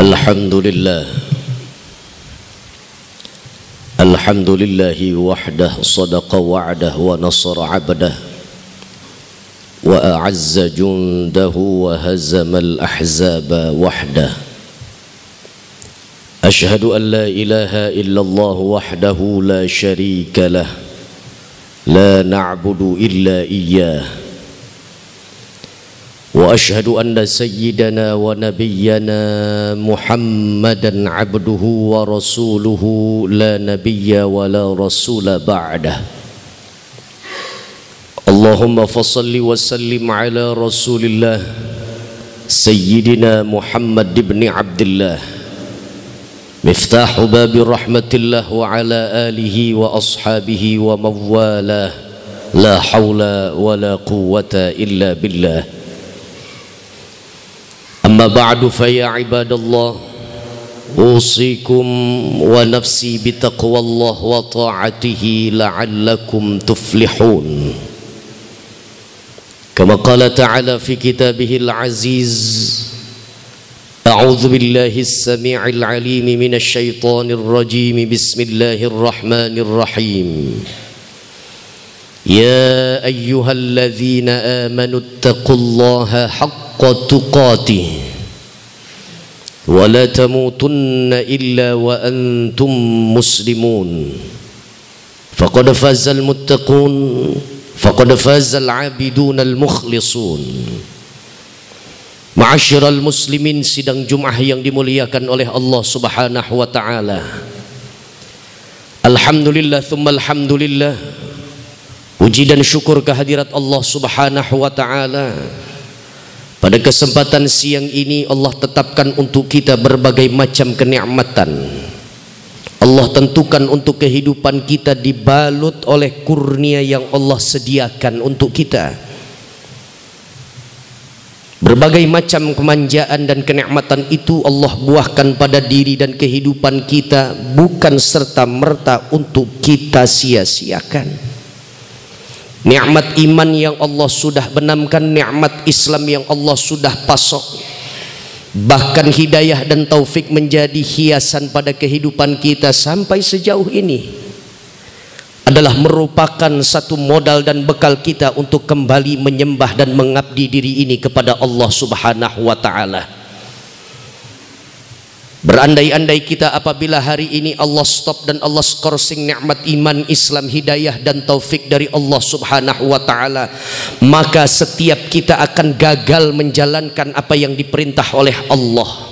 Alhamdulillah wahdah sadaqa wa'dah wa nasara abdah wa a'azza jundahu wa hazama al-ahzaba wahdah. Ashhadu an la ilaha illallah wahdahu la sharika lah la na'budu illa iyyah. وأشهد أن سيدنا ونبينا محمدا عبده ورسوله لا نبي ولا رسول بعده. اللهم فصل وسلم على رسول الله سيدنا محمد بن عبد الله مفتاح باب رحمة الله وعلى آله وأصحابه ومن والاه لا حول ولا قوة إلا بالله. أما بعد فيا عباد الله أوصيكم ونفسي بتقوى الله وطاعته لعلكم تفلحون. كما قال تعالى في كتابه العزيز: أعوذ بالله السميع العليم من الشيطان الرجيم بسم الله الرحمن الرحيم. يا أيها الذين آمنوا اتقوا الله حق تقاته ولا تموتن إلا وأنتم مسلمون فقد فاز المتقون فقد فاز العابدون المخلصون. Ma'asyiral muslimin, sidang Jumat yang dimuliakan oleh Allah Subhanahu wa taala. Alhamdulillah tsumma alhamdulillah. Puji dan syukur kehadirat Allah Subhanahu wa taala. Pada kesempatan siang ini Allah tetapkan untuk kita berbagai macam kenikmatan. Allah tentukan untuk kehidupan kita dibalut oleh kurnia yang Allah sediakan untuk kita. Berbagai macam kemanjaan dan kenikmatan itu Allah buahkan pada diri dan kehidupan kita, bukan serta-merta untuk kita sia-siakan. Nikmat iman yang Allah sudah benamkan, nikmat Islam yang Allah sudah pasok, bahkan hidayah dan taufik menjadi hiasan pada kehidupan kita sampai sejauh ini, adalah merupakan satu modal dan bekal kita untuk kembali menyembah dan mengabdi diri ini kepada Allah Subhanahu wa taala. Berandai-andai kita apabila hari ini Allah stop dan Allah skorsing nikmat iman, Islam, hidayah dan taufik dari Allah Subhanahu wa taala, maka setiap kita akan gagal menjalankan apa yang diperintah oleh Allah.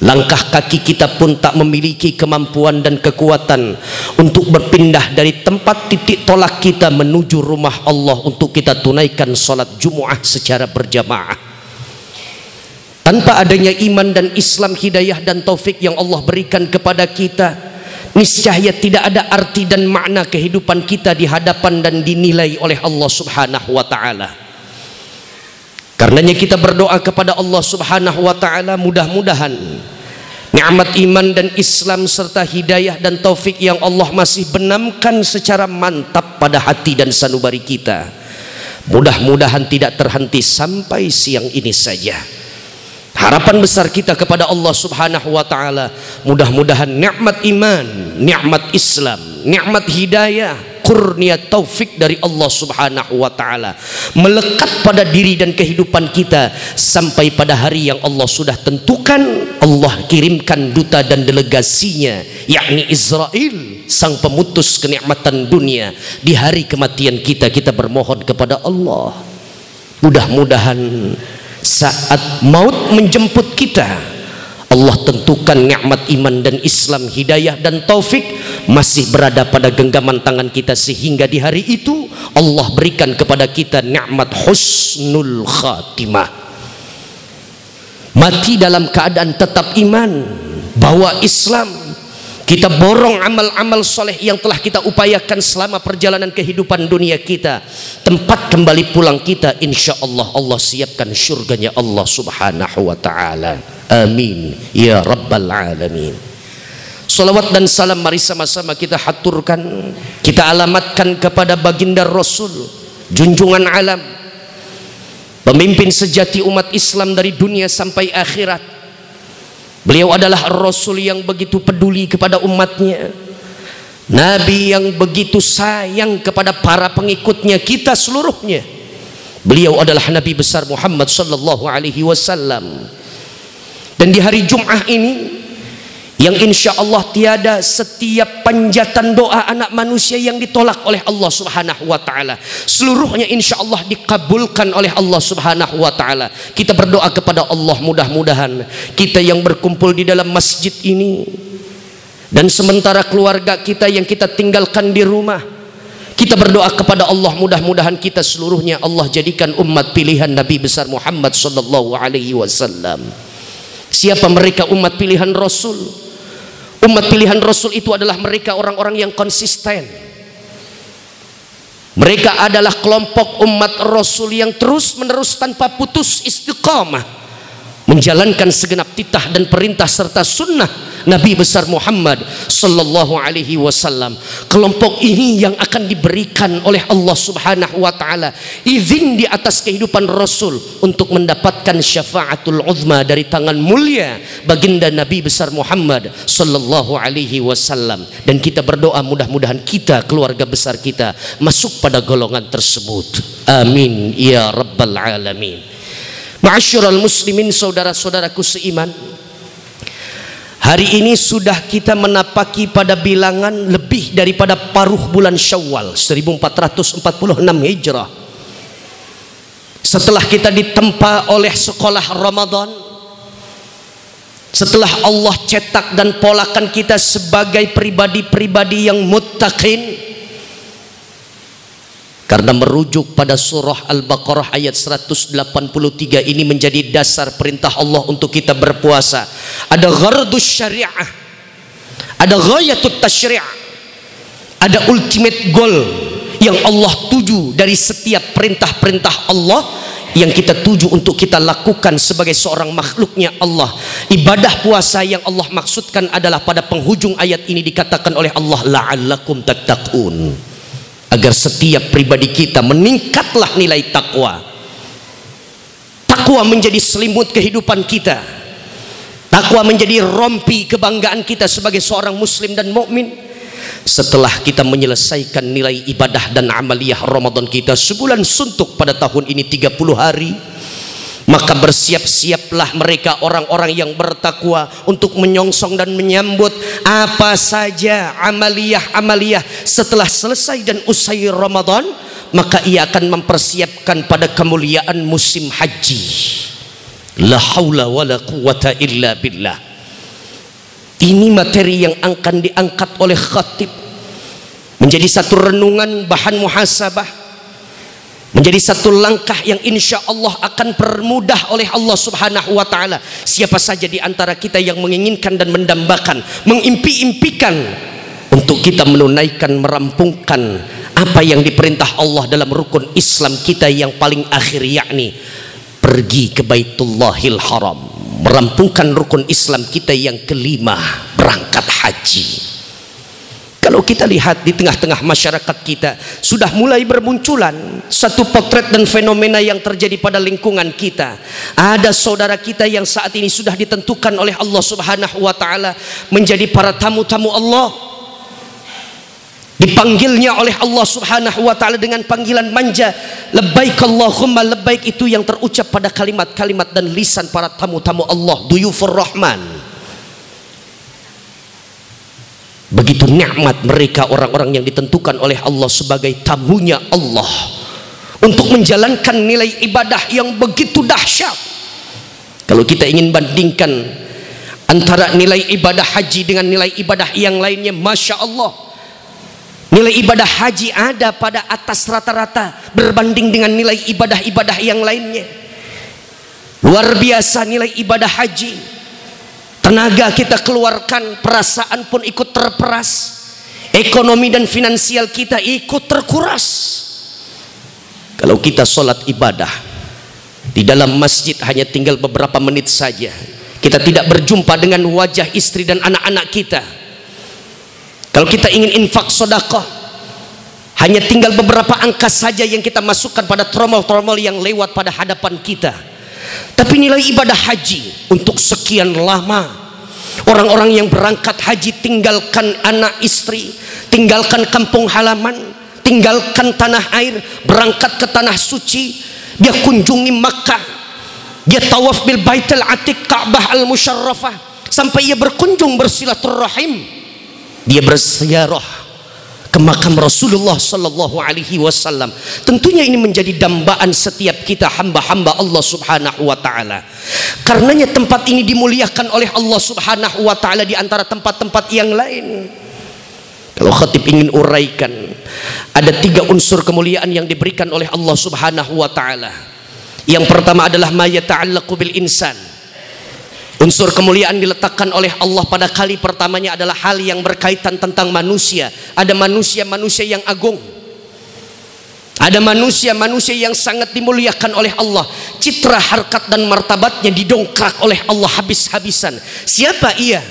Langkah kaki kita pun tak memiliki kemampuan dan kekuatan untuk berpindah dari tempat titik tolak kita menuju rumah Allah untuk kita tunaikan salat Jumat secara berjamaah. Tanpa adanya iman dan Islam, hidayah dan taufik yang Allah berikan kepada kita, niscaya tidak ada arti dan makna kehidupan kita di hadapan dan dinilai oleh Allah Subhanahu wa taala. Karenanya kita berdoa kepada Allah Subhanahu wa taala, mudah-mudahan nikmat iman dan Islam serta hidayah dan taufik yang Allah masih benamkan secara mantap pada hati dan sanubari kita, mudah-mudahan tidak terhenti sampai siang ini saja. Harapan besar kita kepada Allah Subhanahu wa taala, mudah-mudahan nikmat iman, nikmat Islam, nikmat hidayah, kurnia taufik dari Allah Subhanahu wa taala melekat pada diri dan kehidupan kita sampai pada hari yang Allah sudah tentukan. Allah kirimkan duta dan delegasinya, yakni Israel, sang pemutus kenikmatan dunia. Di hari kematian kita, kita bermohon kepada Allah, mudah-mudahan saat maut menjemput kita, Allah tentukan nikmat iman dan Islam, hidayah dan taufik masih berada pada genggaman tangan kita, sehingga di hari itu Allah berikan kepada kita nikmat husnul khatimah. Mati dalam keadaan tetap iman, bawa Islam, kita borong amal-amal soleh yang telah kita upayakan selama perjalanan kehidupan dunia kita. Tempat kembali pulang kita, insya Allah Allah siapkan syurganya Allah Subhanahu wa ta'ala. Amin ya rabbal alamin. Salawat dan salam mari sama-sama kita haturkan, kita alamatkan kepada baginda Rasul, junjungan alam, pemimpin sejati umat Islam dari dunia sampai akhirat, Beliau adalah Rasul yang begitu peduli kepada umatnya, Nabi yang begitu sayang kepada para pengikutnya, kita seluruhnya. Beliau adalah Nabi besar Muhammad sallallahu alaihi wasallam. Dan di hari Jum'ah ini, yang insya Allah tiada setiap panjatan doa anak manusia yang ditolak oleh Allah subhanahu wa ta'ala, seluruhnya insya Allah dikabulkan oleh Allah subhanahu wa ta'ala. Kita berdoa kepada Allah, mudah-mudahan kita yang berkumpul di dalam masjid ini, dan sementara keluarga kita yang kita tinggalkan di rumah, kita berdoa kepada Allah, mudah-mudahan kita seluruhnya Allah jadikan umat pilihan Nabi besar Muhammad sallallahu alaihi wasallam. Siapa mereka umat pilihan Rasul? Umat pilihan Rasul itu adalah mereka orang-orang yang konsisten. Mereka adalah kelompok umat Rasul yang terus-menerus tanpa putus istiqamah menjalankan segenap titah dan perintah serta sunnah Nabi besar Muhammad sallallahu alaihi wasallam. Kelompok ini yang akan diberikan oleh Allah subhanahu wa ta'ala izin di atas kehidupan Rasul untuk mendapatkan syafaatul uzma dari tangan mulia baginda Nabi besar Muhammad sallallahu alaihi wasallam. Dan kita berdoa mudah-mudahan kita, keluarga besar kita, masuk pada golongan tersebut. Amin ya rabbal alamin. Ma'asyiral muslimin, saudara-saudaraku seiman, hari ini sudah kita menapaki pada bilangan lebih daripada paruh bulan Syawal 1446 Hijrah. Setelah kita ditempa oleh sekolah Ramadan, setelah Allah cetak dan polakan kita sebagai pribadi-pribadi yang muttaqin, karena merujuk pada surah Al-Baqarah ayat 183 ini menjadi dasar perintah Allah untuk kita berpuasa. Ada ghardus syariah, ada ghayatut tasyri', ada ultimate goal yang Allah tuju dari setiap perintah-perintah Allah yang kita tuju untuk kita lakukan sebagai seorang makhluknya Allah. Ibadah puasa yang Allah maksudkan adalah pada penghujung ayat ini dikatakan oleh Allah, la'allakum tattaqun, agar setiap pribadi kita meningkatlah nilai takwa. Takwa menjadi selimut kehidupan kita. Takwa menjadi rompi kebanggaan kita sebagai seorang muslim dan mukmin. Setelah kita menyelesaikan nilai ibadah dan amaliyah Ramadan kita sebulan suntuk pada tahun ini 30 hari, maka bersiap-siaplah mereka orang-orang yang bertakwa untuk menyongsong dan menyambut apa saja amaliyah-amaliyah setelah selesai dan usai Ramadan. Maka ia akan mempersiapkan pada kemuliaan musim haji. La haula wala quwata illa billah. Ini materi yang akan diangkat oleh khatib menjadi satu renungan, bahan muhasabah, menjadi satu langkah yang insya Allah akan permudah oleh Allah subhanahu wa ta'ala. Siapa saja di antara kita yang menginginkan dan mendambakan, mengimpi-impikan untuk kita menunaikan, merampungkan apa yang diperintah Allah dalam rukun Islam kita yang paling akhir, yakni pergi ke Baitullahil Haram, merampungkan rukun Islam kita yang kelima, berangkat haji. Kalau kita lihat di tengah-tengah masyarakat kita sudah mulai bermunculan satu potret dan fenomena yang terjadi pada lingkungan kita. Ada saudara kita yang saat ini sudah ditentukan oleh Allah subhanahu wa ta'ala menjadi para tamu-tamu Allah, dipanggilnya oleh Allah subhanahu wa ta'ala dengan panggilan manja, labbaik Allahumma labbaik, itu yang terucap pada kalimat-kalimat dan lisan para tamu-tamu Allah, duyufur rahman. Begitu nikmat mereka, orang-orang yang ditentukan oleh Allah sebagai tamunya Allah untuk menjalankan nilai ibadah yang begitu dahsyat. Kalau kita ingin bandingkan antara nilai ibadah haji dengan nilai ibadah yang lainnya, masya Allah, nilai ibadah haji ada pada atas rata-rata berbanding dengan nilai ibadah-ibadah yang lainnya. Luar biasa nilai ibadah haji. Tenaga kita keluarkan, perasaan pun ikut terperas, ekonomi dan finansial kita ikut terkuras. Kalau kita sholat ibadah di dalam masjid hanya tinggal beberapa menit saja, kita tidak berjumpa dengan wajah istri dan anak-anak kita. Kalau kita ingin infak sedekah, hanya tinggal beberapa angka saja yang kita masukkan pada tromol-tromol yang lewat pada hadapan kita. Tapi nilai ibadah haji untuk sekian lama Orang-orang yang berangkat haji tinggalkan anak istri, tinggalkan kampung halaman, tinggalkan tanah air, berangkat ke tanah suci. Dia kunjungi Makkah, dia tawaf bil Baitul Atiq, Ka'bah al-Musyarrafah, sampai ia berkunjung bersilaturahim. Dia berziarah ke makam Rasulullah sallallahu alaihi wasallam. Tentunya ini menjadi dambaan setiap kita hamba-hamba Allah Subhanahu wa taala. Karenanya tempat ini dimuliakan oleh Allah Subhanahu wa taala di antara tempat-tempat yang lain. Kalau khatib ingin uraikan, ada 3 unsur kemuliaan yang diberikan oleh Allah Subhanahu wa taala. Yang pertama adalah ma yata'allaqu bil insan. Unsur kemuliaan diletakkan oleh Allah pada kali pertamanya adalah hal yang berkaitan tentang manusia. Ada manusia-manusia yang agung, ada manusia-manusia yang sangat dimuliakan oleh Allah. Citra, harkat dan martabatnya didongkrak oleh Allah habis-habisan. Siapa ia?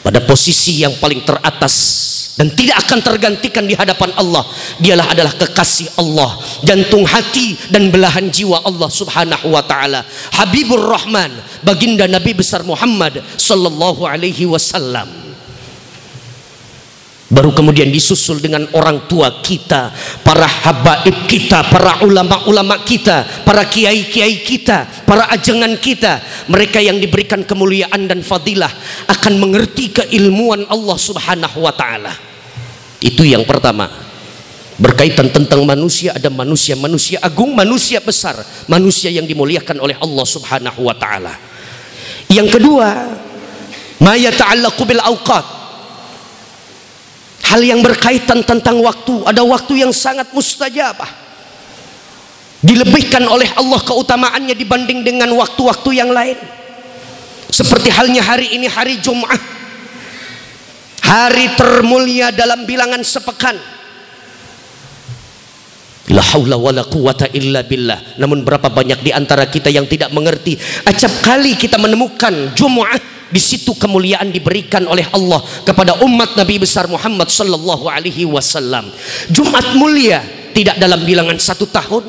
Pada posisi yang paling teratas dan tidak akan tergantikan di hadapan Allah. Dialah adalah kekasih Allah, jantung hati dan belahan jiwa Allah Subhanahu wa taala, Habibur Rahman, baginda Nabi besar Muhammad sallallahu alaihi wasallam. Baru kemudian disusul dengan orang tua kita, para habaib kita, para ulama-ulama kita, para kiai-kiai kita, para ajengan kita. Mereka yang diberikan kemuliaan dan fadilah akan mengerti keilmuan Allah Subhanahu wa taala. Itu yang pertama. Berkaitan tentang manusia, ada manusia-manusia agung, manusia besar, manusia yang dimuliakan oleh Allah Subhanahu wa taala. Yang kedua, ma yata'allaqu bil awqat. Hal yang berkaitan tentang waktu. Ada waktu yang sangat mustajabah, dilebihkan oleh Allah keutamaannya dibanding dengan waktu-waktu yang lain. Seperti halnya hari ini, hari Jum'ah, hari termulia dalam bilangan sepekan. La haula wala quwata illa billah. Namun berapa banyak di antara kita yang tidak mengerti. Acap kali kita menemukan Jum'ah, di situ kemuliaan diberikan oleh Allah kepada umat Nabi besar Muhammad sallallahu alaihi wasallam. Jumat mulia tidak dalam bilangan 1 tahun,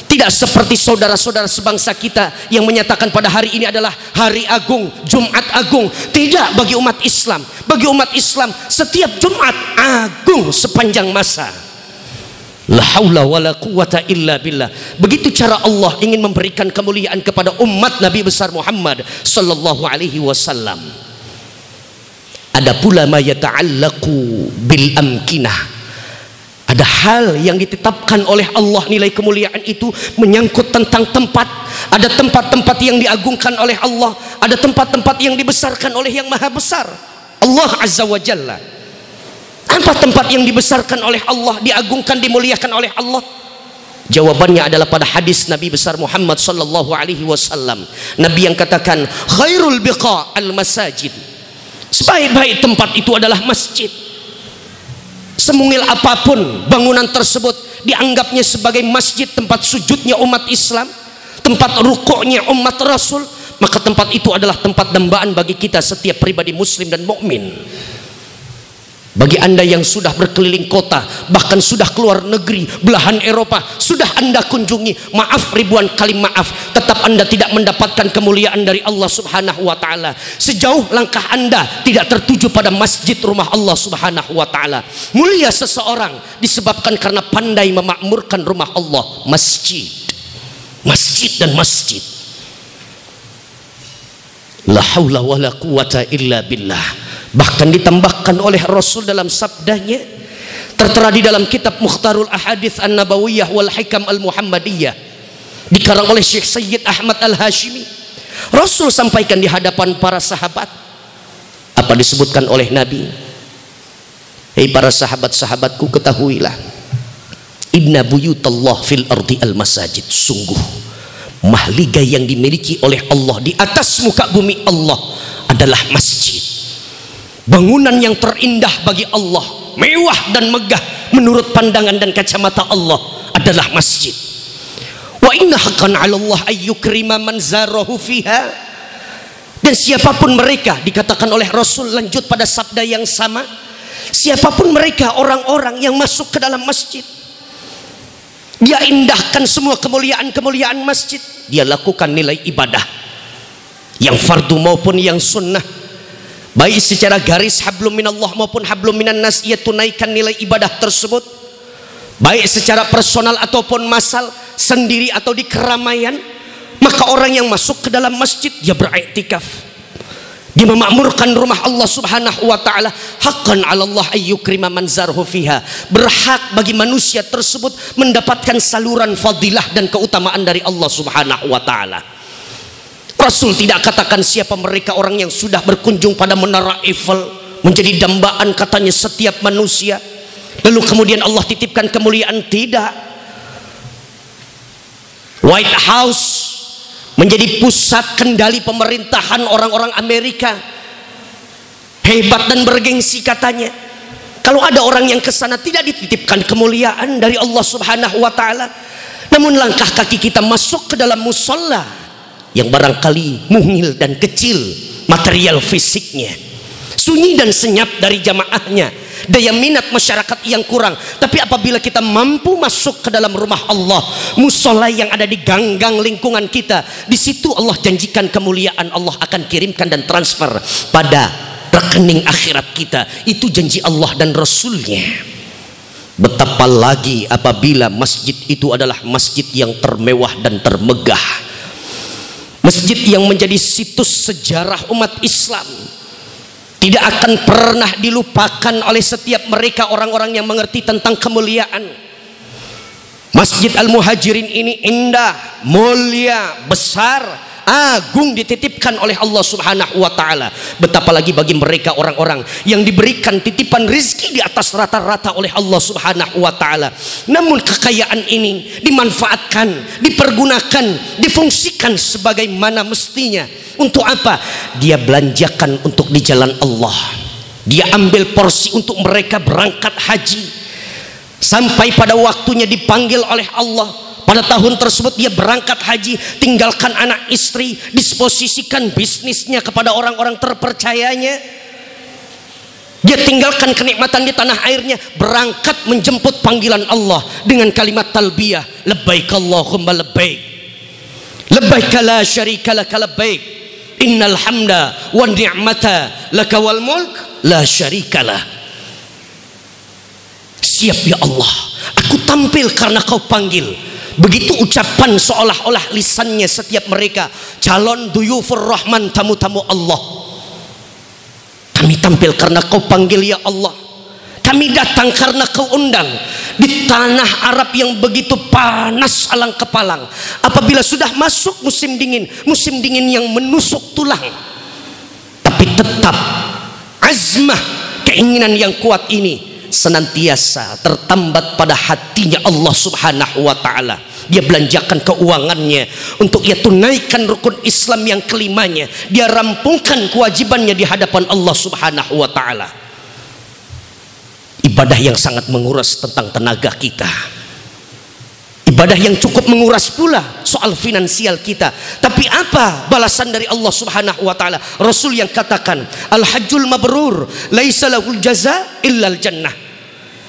tidak seperti saudara-saudara sebangsa kita yang menyatakan pada hari ini adalah hari agung, Jumat agung. Tidak bagi umat Islam. Bagi umat Islam setiap Jumat agung sepanjang masa. La haula wala quwata illa billah. Begitu cara Allah ingin memberikan kemuliaan kepada umat Nabi besar Muhammad sallallahu alaihi wasallam. Ada pula ma yata'allaqu bil amkinah. Ada hal yang ditetapkan oleh Allah, nilai kemuliaan itu menyangkut tentang tempat. Ada tempat-tempat yang diagungkan oleh Allah, ada tempat-tempat yang dibesarkan oleh yang maha besar, Allah azza wa jalla. Apa tempat yang dibesarkan oleh Allah, diagungkan, dimuliakan oleh Allah? Jawabannya adalah pada hadis Nabi besar Muhammad sallallahu alaihi wasallam. Nabi yang katakan, khairul biqa al masajid. Sebaik-baik tempat itu adalah masjid. Semungil apapun bangunan tersebut, dianggapnya sebagai masjid, tempat sujudnya umat Islam, tempat rukuknya umat Rasul, maka tempat itu adalah tempat dambaan bagi kita setiap pribadi muslim dan mukmin. Bagi anda yang sudah berkeliling kota, bahkan sudah keluar negeri, belahan Eropa, sudah anda kunjungi, maaf ribuan kali maaf, tetap anda tidak mendapatkan kemuliaan dari Allah Subhanahu wa taala. Sejauh langkah anda tidak tertuju pada masjid rumah Allah Subhanahu wa taala. Mulia seseorang disebabkan karena pandai memakmurkan rumah Allah, masjid. Masjid dan masjid. La haula wala quwata illa billah. Bahkan ditambahkan oleh Rasul dalam sabdanya, tertera di dalam kitab Mukhtarul Ahadits An-Nabawiyah wal Hikam Al-Muhammadiyah, dikarang oleh Syekh Sayyid Ahmad Al-Hashimi. Rasul sampaikan di hadapan para sahabat, apa disebutkan oleh Nabi? Hei para sahabat-sahabatku, ketahuilah, inna buyutallah fil ardi al-masajid. Sungguh mahligai yang dimiliki oleh Allah di atas muka bumi Allah adalah masjid. Bangunan yang terindah bagi Allah, mewah dan megah menurut pandangan dan kacamata Allah adalah masjid. Wa inna haqqan 'ala Allah ayyukrima man zarahu fiha. Dan siapapun mereka, dikatakan oleh Rasul lanjut pada sabda yang sama, siapapun mereka orang-orang yang masuk ke dalam masjid, dia indahkan semua kemuliaan-kemuliaan masjid, dia lakukan nilai ibadah. yang fardu maupun yang sunnah, baik secara garis hablum minallah maupun hablum minan nas, ia tunaikan nilai ibadah tersebut, baik secara personal ataupun massal, sendiri atau di keramaian. Maka orang yang masuk ke dalam masjid, dia beriktikaf, dia memakmurkan rumah Allah subhanahu wa ta'ala. Haqqan 'ala Allah ayyukrima man zarhu fiha, berhak bagi manusia tersebut mendapatkan saluran fadilah dan keutamaan dari Allah subhanahu wa ta'ala. Rasul tidak katakan siapa mereka orang yang sudah berkunjung pada menara Eiffel menjadi dambaan katanya setiap manusia, lalu kemudian Allah titipkan kemuliaan. Tidak. White House menjadi pusat kendali pemerintahan orang-orang Amerika, hebat dan bergengsi katanya. Kalau ada orang yang ke sana tidak dititipkan kemuliaan dari Allah subhanahu wa ta'ala. Namun langkah kaki kita masuk ke dalam musola yang barangkali mungil dan kecil material fisiknya, sunyi dan senyap dari jamaahnya, daya minat masyarakat yang kurang, tapi apabila kita mampu masuk ke dalam rumah Allah, musola yang ada di ganggang lingkungan kita, di situ Allah janjikan kemuliaan Allah akan kirimkan dan transfer pada rekening akhirat kita. Itu janji Allah dan Rasulnya. Betapa lagi apabila masjid itu adalah masjid yang termewah dan termegah, masjid yang menjadi situs sejarah umat Islam, tidak akan pernah dilupakan oleh setiap mereka orang-orang yang mengerti tentang kemuliaan. Masjid Al-Muhajirin ini indah, mulia, besar, agung, dititipkan oleh Allah subhanahu wa ta'ala. Betapa lagi bagi mereka orang-orang yang diberikan titipan rizki di atas rata-rata oleh Allah subhanahu wa ta'ala, namun kekayaan ini dimanfaatkan, dipergunakan, difungsikan sebagaimana mestinya. Untuk apa? Dia belanjakan untuk di jalan Allah. Dia ambil porsi untuk mereka berangkat haji, sampai pada waktunya dipanggil oleh Allah. Pada tahun tersebut dia berangkat haji, tinggalkan anak istri, disposisikan bisnisnya kepada orang-orang terpercayanya. Dia tinggalkan kenikmatan di tanah airnya, berangkat menjemput panggilan Allah dengan kalimat talbiyah, labbaik Allahumma labbaik, labbaik la syarika laka labbaik, innal hamda wan ni'mata laka wal mulk la syarikalah. Siap ya Allah, aku tampil karena kau panggil. Begitu ucapan seolah-olah lisannya setiap mereka calon duyufur rahman, tamu-tamu Allah. Kami tampil karena kau panggil ya Allah, kami datang karena kau undang. Di tanah Arab yang begitu panas alang kepalang, apabila sudah masuk musim dingin yang menusuk tulang, tapi tetap azmah, keinginan yang kuat ini senantiasa tertambat pada hatinya Allah subhanahu wa ta'ala. Dia belanjakan keuangannya untuk ia tunaikan rukun Islam yang kelimanya. Dia rampungkan kewajibannya di hadapan Allah subhanahu wa ta'ala. Ibadah yang sangat menguras tentang tenaga kita, ibadah yang cukup menguras pula soal finansial kita. Tapi apa balasan dari Allah subhanahu wa ta'ala? Rasul yang katakan, al-hajjul mabrur laisa lahul jaza illal jannah.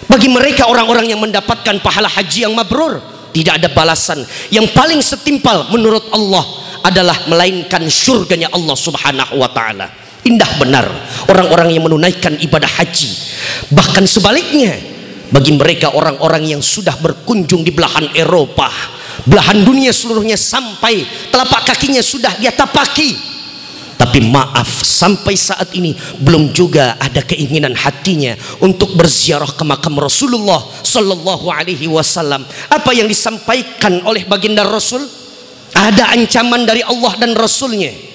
Bagi mereka orang-orang yang mendapatkan pahala haji yang mabrur, tidak ada balasan yang paling setimpal menurut Allah adalah melainkan surganya Allah subhanahu wa ta'ala. Indah benar orang-orang yang menunaikan ibadah haji. Bahkan sebaliknya, bagi mereka orang-orang yang sudah berkunjung di belahan Eropa, belahan dunia seluruhnya, sampai telapak kakinya sudah dia tapaki, tapi maaf, sampai saat ini belum juga ada keinginan hatinya untuk berziarah ke makam Rasulullah sallallahu alaihi wasallam. Apa yang disampaikan oleh baginda Rasul? Ada ancaman dari Allah dan Rasulnya.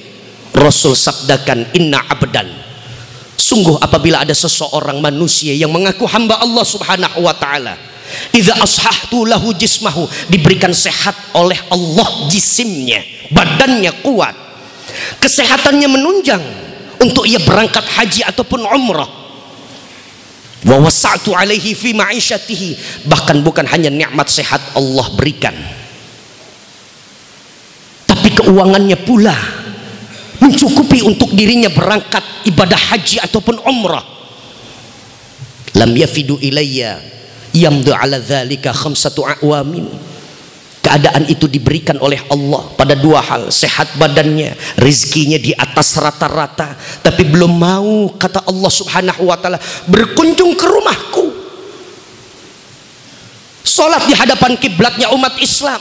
Rasul sabdakan, inna abdan, sungguh apabila ada seseorang manusia yang mengaku hamba Allah subhanahu wa ta'ala, idza ashahtu lahu jismahu, diberikan sehat oleh Allah jisimnya, badannya kuat, kesehatannya menunjang untuk ia berangkat haji ataupun umrah. Wa wasa'tu alaihi fi ma'isyatihi, bahkan bukan hanya nikmat sehat Allah berikan, tapi keuangannya pula mencukupi untuk dirinya berangkat ibadah haji ataupun umrah. Lam yafidu ilayya yamdu ala dzalika khamsatu awamin, keadaan itu diberikan oleh Allah pada dua hal, sehat badannya, rizkinya di atas rata-rata, tapi belum mau, kata Allah subhanahu wa ta'ala, berkunjung ke rumahku, sholat di hadapan kiblatnya umat Islam.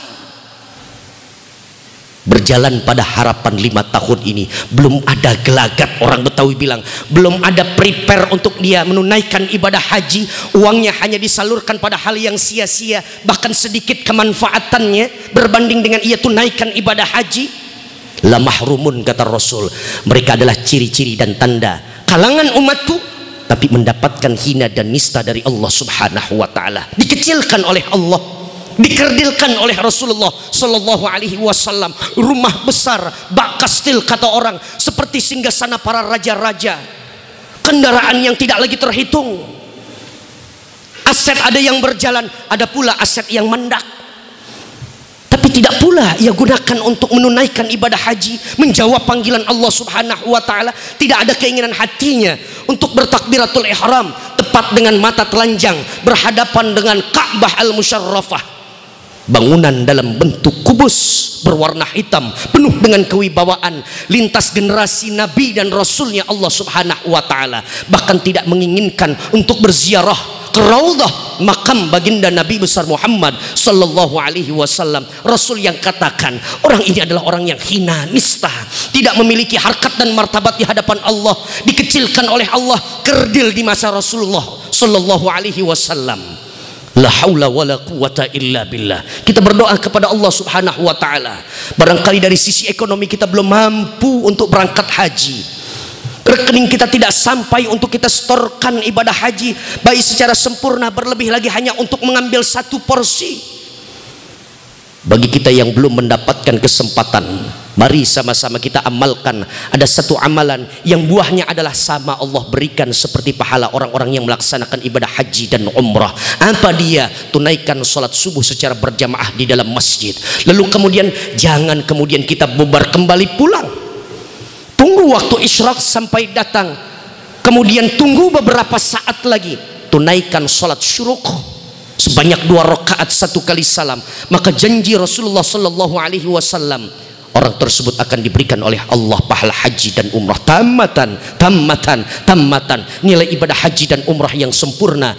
Berjalan pada harapan 5 tahun ini belum ada gelagat, orang Betawi bilang belum ada prepare untuk dia menunaikan ibadah haji. Uangnya hanya disalurkan pada hal yang sia-sia, bahkan sedikit kemanfaatannya berbanding dengan ia tunaikan ibadah haji. La mahrumun, kata Rasul, mereka adalah ciri-ciri dan tanda kalangan umatku, tapi mendapatkan hina dan nista dari Allah subhanahu wa ta'ala, dikecilkan oleh Allah, dikerdilkan oleh Rasulullah sallallahu alaihi wasallam. Rumah besar, bak kastil kata orang, seperti singgasana para raja-raja, kendaraan yang tidak lagi terhitung, aset ada yang berjalan, ada pula aset yang mendak, tapi tidak pula ia gunakan untuk menunaikan ibadah haji, menjawab panggilan Allah subhanahu wa ta'ala. Tidak ada keinginan hatinya untuk bertakbiratul ihram tepat dengan mata telanjang berhadapan dengan Ka'bah al-Musyarrafah, bangunan dalam bentuk kubus berwarna hitam penuh dengan kewibawaan, lintas generasi Nabi dan Rasulnya Allah subhanahu wa ta'ala. Bahkan tidak menginginkan untuk berziarah ke Raudhah makam baginda Nabi besar Muhammad sallallahu alaihi wasallam. Rasul yang katakan orang ini adalah orang yang hina, nista, tidak memiliki harkat dan martabat di hadapan Allah, dikecilkan oleh Allah, kerdil di masa Rasulullah sallallahu alaihi wasallam. La haula wala quwata illa billah. Kita berdoa kepada Allah subhanahu wa ta'ala, barangkali dari sisi ekonomi kita belum mampu untuk berangkat haji, rekening kita tidak sampai untuk kita setorkan ibadah haji baik secara sempurna, berlebih lagi hanya untuk mengambil satu porsi. Bagi kita yang belum mendapatkan kesempatan, mari sama-sama kita amalkan. Ada satu amalan yang buahnya adalah sama Allah berikan seperti pahala orang-orang yang melaksanakan ibadah haji dan umrah. Apa dia? Tunaikan sholat subuh secara berjamaah di dalam masjid. Lalu kemudian jangan kemudian kita bubar kembali pulang, tunggu waktu isyraq sampai datang, kemudian tunggu beberapa saat lagi, tunaikan sholat syuruq sebanyak 2 rakaat 1 kali salam. Maka janji Rasulullah sallallahu alaihi wasallam, orang tersebut akan diberikan oleh Allah pahala haji dan umrah tammatan, nilai ibadah haji dan umrah yang sempurna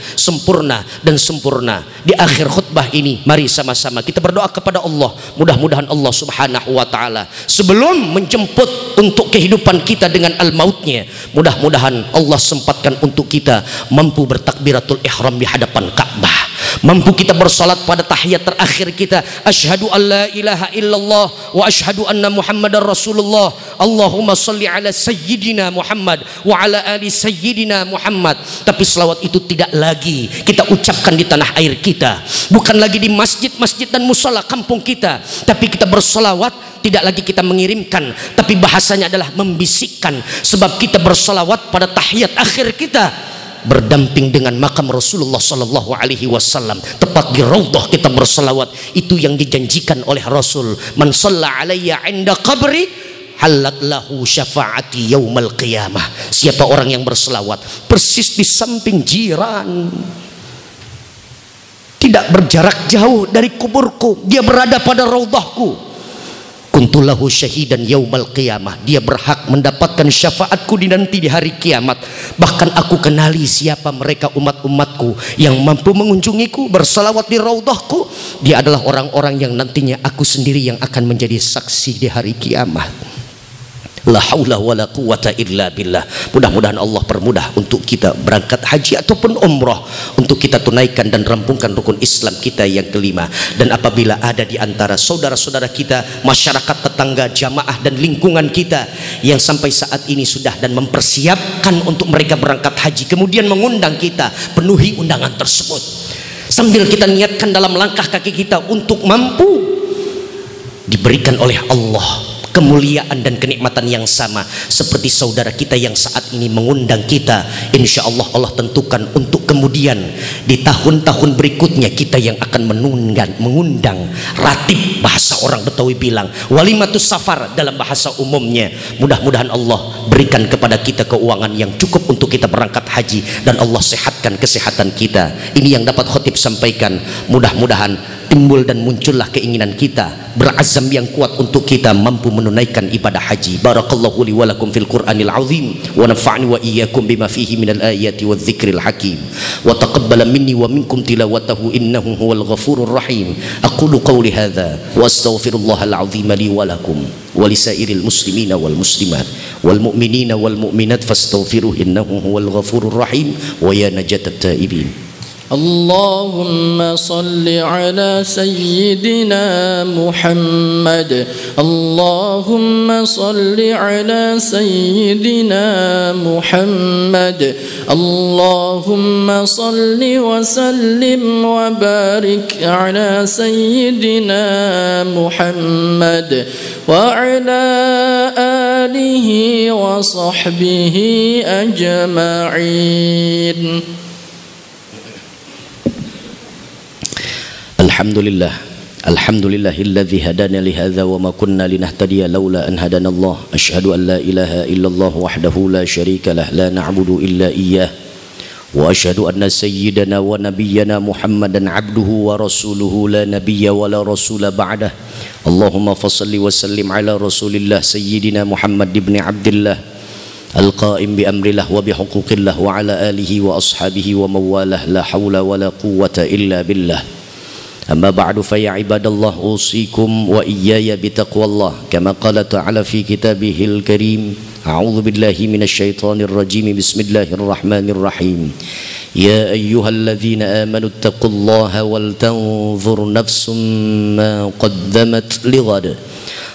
dan sempurna. Di akhir khutbah ini mari sama-sama kita berdoa kepada Allah, mudah-mudahan Allah subhanahu wa ta'ala sebelum menjemput untuk kehidupan kita dengan al-mautnya, mudah-mudahan Allah sempatkan untuk kita mampu bertakbiratul ihram di hadapan Ka'bah, mampu kita bersalat pada tahiyat terakhir kita, asyhadu an la ilaha illallah wa asyhadu anna muhammadar rasulullah, Allahumma salli ala sayyidina Muhammad wa ala ali sayyidina Muhammad. Tapi selawat itu tidak lagi kita ucapkan di tanah air kita, bukan lagi di masjid-masjid dan musala kampung kita, tapi kita berselawat tidak lagi kita mengirimkan, tapi bahasanya adalah membisikkan, sebab kita berselawat pada tahiyat akhir kita berdamping dengan makam Rasulullah sallallahu alaihi wasallam, tepat di Raudhah kita berselawat. Itu yang dijanjikan oleh Rasul, man shalla alayya 'inda qabri halat lahu syafaati yaumal qiyamah. Siapa orang yang berselawat persis di samping jiran, tidak berjarak jauh dari kuburku, dia berada pada Raudhahku, kuntulahu syahidan yaumal qiyamah, dia berhak mendapatkan syafaatku nanti di hari kiamat. Bahkan aku kenali siapa mereka umat-umatku yang mampu mengunjungiku, bersalawat di raudhahku. Dia adalah orang-orang yang nantinya aku sendiri yang akan menjadi saksi di hari kiamat. La haula wala quwata illa billah. Mudah-mudahan Allah permudah untuk kita berangkat haji ataupun umrah, untuk kita tunaikan dan rampungkan rukun Islam kita yang kelima. Dan apabila ada di antara saudara-saudara kita, masyarakat tetangga, jamaah dan lingkungan kita yang sampai saat ini sudah dan mempersiapkan untuk mereka berangkat haji, kemudian mengundang kita, penuhi undangan tersebut sambil kita niatkan dalam langkah kaki kita untuk mampu diberikan oleh Allah kemuliaan dan kenikmatan yang sama seperti saudara kita yang saat ini mengundang kita. Insya Allah Allah tentukan untuk kemudian di tahun-tahun berikutnya kita yang akan mengundang ratib, bahasa orang Betawi bilang walimatus safar dalam bahasa umumnya. Mudah-mudahan Allah berikan kepada kita keuangan yang cukup untuk kita berangkat haji dan Allah sehatkan kesehatan kita. Ini yang dapat khotib sampaikan. Mudah-mudahan timbul dan muncullah keinginan kita, berazam yang kuat untuk kita mampu menunaikan ibadah haji. Barakallahu li wa lakum fil Qur'anil azim wa nafa'ni wa iyyakum bima fihi minal ayati wadh dzikril hakim wa taqabbala minni wa minkum tilawatahu innahu huwal ghafurur rahim. Aqulu qawli hadza wa astaghfirullahal azim li wa lakum wa lisairil muslimina wal muslimat wal mu'minina wal mu'minat fastaghfiruhu innahu huwal ghafurur rahim wa ya najatat taibin. اللهم صل على سيدنا محمد اللهم صل على سيدنا محمد اللهم صل وسلم وبارك على سيدنا محمد وعلى آله وصحبه أجمعين. Alhamdulillahilladzi hadana li hadza wa ma kunna linahtadiya laula an hadana Allah. Asyhadu an la ilaha illallah wahdahu la syarika lah la na'budu illa iyyah wa asyhadu anna sayyidana wa nabiyyana Muhammadan abduhu wa rasuluhu la nabiyya wa la rasula ba'dah. Allahumma fassalli wa sallim ala rasulillah sayyidina Muhammad ibn Abdillah al-qa'im bi amrillah wa bi huquqillah wa ala alihi wa ashabihi wa mawalah la hawla wa la quwwata illa billah. أما بعد فيا عباد الله أوصيكم وإياي بتقوى الله كما قال تعالى في كتابه الكريم أعوذ بالله من الشيطان الرجيم بسم الله الرحمن الرحيم يا أيها الذين آمنوا اتقوا الله ولتنظر نفس ما قدمت لغد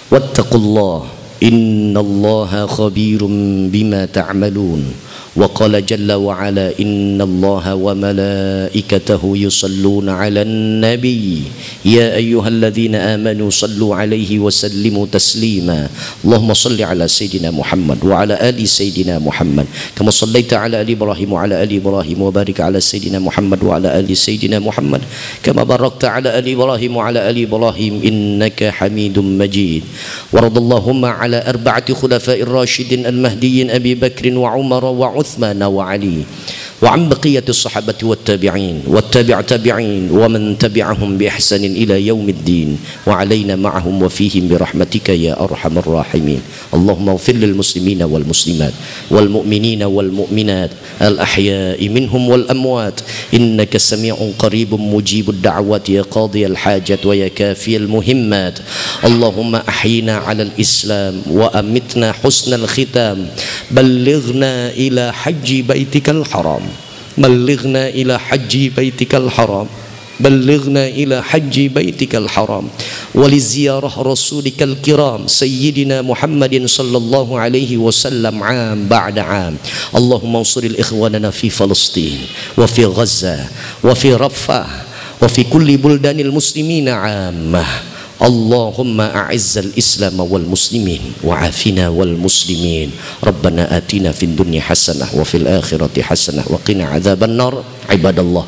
واتقوا الله إن الله خبير بما تعملون وقال جل وعلا إن الله وملائكته يصلون على النبي يا أيها الذين آمنوا صلوا عليه وسلموا تسليما اللهم صل على سيدنا محمد وعلى آل سيدنا محمد كما صليت على آل إبراهيم وعلى آل إبراهيم وبارك على سيدنا محمد وعلى آل سيدنا محمد كما باركت على آل إبراهيم وعلى آل إبراهيم إنك حميد مجيد. وارض اللهم على 4 خلفاء الراشدين المهديين أبي بكر وعمر وعثمان وعلي وعن بقية الصحابة والتابعين والتابع تابعين ومن تبعهم بإحسان إلى يوم الدين وعلينا معهم وفيهم برحمتك يا أرحم الراحمين. اللهم اغفر للمسلمين والمسلمات والمؤمنين والمؤمنات الأحياء منهم والأموات إنك سميع قريب مجيب الدعوات يا قاضي الحاجات ويا كافي المهمات. اللهم أحينا على الإسلام وأمتنا حسن الختام بلغنا إلى حج بيتك الحرام بلغنا إلى حج بيتك الحرام بلغنا إلى حج بيتك الحرام ولزيارة رسولك الكرام سيدنا محمد صلى الله عليه وسلم عام بعد عام. اللهم انصر الإخواننا في فلسطين وفي غزة وفي رفح وفي كل بلدان المسلمين عامة. اللهم أعز الإسلام والمسلمين وعافنا والمسلمين. ربنا آتنا في الدنيا حسنة وفي الآخرة حسنة وقنا عذاب النار. عباد الله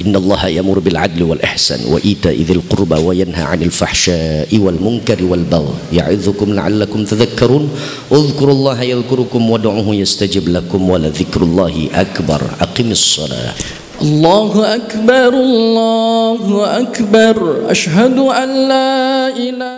إن الله يأمر بالعدل والإحسان وإيتاء ذي القربى وينهى عن الفحشاء والمنكر والبغي يعظكم لعلكم تذكرون. اذكروا الله يذكركم وادعوه يستجب لكم ولذكر الله أكبر. أقم الصلاة. الله أكبر الله أكبر أشهد أن لا إله